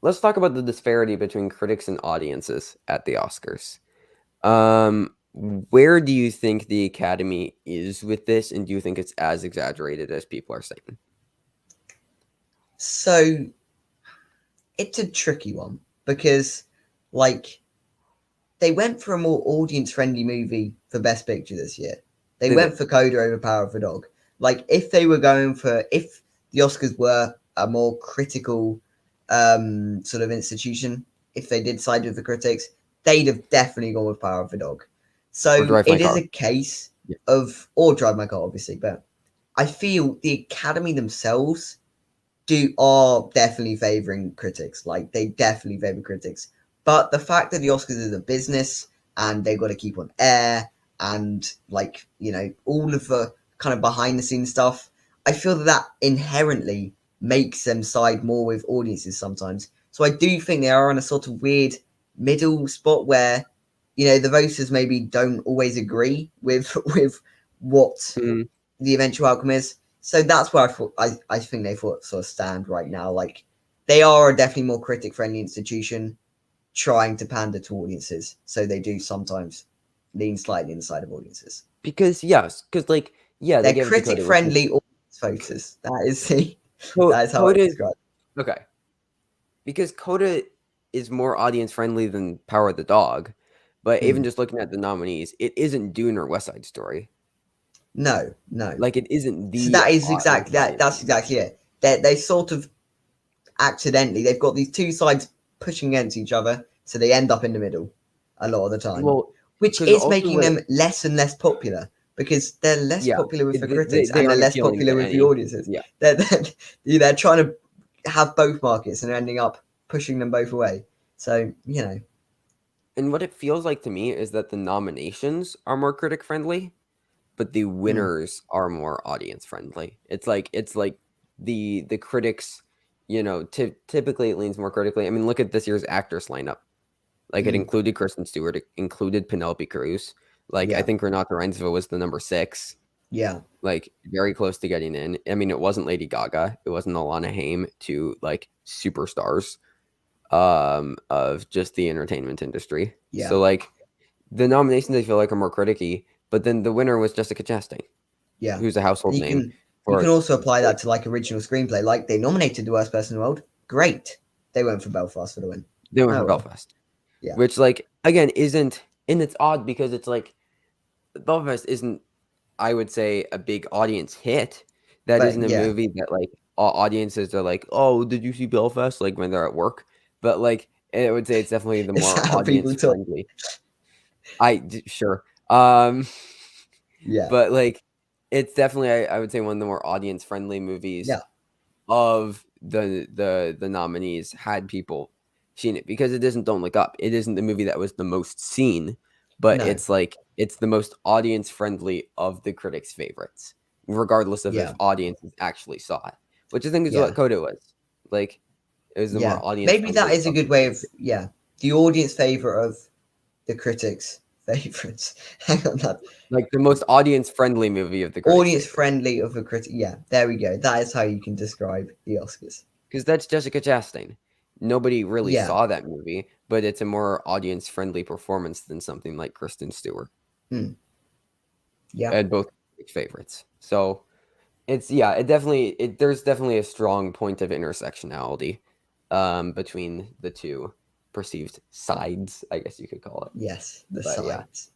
let's talk about the disparity between critics and audiences at the Oscars. Um, where do you think the Academy is with this, and do you think it's as exaggerated as people are saying? So it's a tricky one because, like, they went for a more audience-friendly movie for Best Picture this year. They They went did. for Coda over Power of a Dog. Like, if they were going for, if the Oscars were a more critical sort of institution, if they did side with the critics, they'd have definitely gone with Power of a Dog. Or So Drive My it is Car. a case Yeah. of, or Drive My Car, obviously, but I feel the Academy themselves are definitely favoring critics. Like they definitely favor critics. But the fact that the Oscars is a business and they've got to keep on air and like, all of the kind of behind the scenes stuff, I feel that inherently makes them side more with audiences sometimes. So I do think they are in a sort of weird middle spot where, the voters maybe don't always agree with with what Mhm. the eventual outcome is. So that's where I think they sort of stand right now. Like they are a definitely more critic friendly institution trying to pander to audiences. So they do sometimes lean slightly inside of audiences. Because yes, because like yeah, they They're gave it to critic Coda, which is friendly audience voters. That is the that is how I Coda. describe Okay, because Coda is more audience friendly than Power of the Dog, but it. even just looking at the nominees, it isn't Dune or West Side Story. No, no. Like it isn't So the that is most exactly that. audience That's friendly. exactly it. They sort of accidentally they've got these two sides pushing against each other, so they end up in the middle a lot of the time, Well, which because is also making what them less and less popular because they're less yeah, popular with the critics they and they're aren't less appealing popular to with the any. audiences. Yeah, They're trying to have both markets and they're ending up pushing them both away. So and what it feels like to me is that the nominations are more critic friendly, but the mm, winners are more audience friendly. It's like the critics, typically it leans more critically. I mean, look at this year's actress lineup. Like it mm, included Kristen Stewart, it included Penelope Cruz. Like I yeah, think Renata Reinsva was the number 6, yeah, like very close to getting in. I mean, it wasn't Lady Gaga, it wasn't Alana Haim, two like superstars of just the entertainment industry. yeah. So like the nominations I feel like are more criticky, but then the winner was Jessica Chastain, Yeah, who's a and household you name can for also apply like that to like original screenplay. Like they nominated the worst person in the world. Great, they went for Belfast for the win. they went for Oh well, Belfast, yeah, which like again isn't, and it's odd because it's like Belfast isn't, I would say, a big audience hit. That but isn't a yeah, movie that like all audiences are like, oh, did you see Belfast? Like when they're at work, but like I would say it's definitely the it's more how people audience talk. friendly. Sure, um, Yeah, but like it's definitely I would say one of the more audience friendly movies yeah, of the nominees had people seen it, because it isn't Don't Look Up. It isn't the movie that was the most seen, but no, it's like it's the most audience friendly of the critics' favorites, regardless of if yeah, audiences actually saw it. Which I think is what yeah, Coda was. Like it was the yeah. more audience Maybe that friendly is a of good the way of critics. the audience favorite of the critics' favorites. Hang on, that Like the most audience friendly movie of the critics' audience favorites. friendly of the critic. Yeah, there we go. That is how you can describe the Oscars. Because that's Jessica Chastain. Nobody really Yeah, saw that movie, but it's a more audience friendly performance than something like Kristen Stewart. mm, yeah, And both favorites. So it's yeah, there's definitely a strong point of intersectionality between the two perceived sides, I guess you could call it. yes, the But yeah. sides.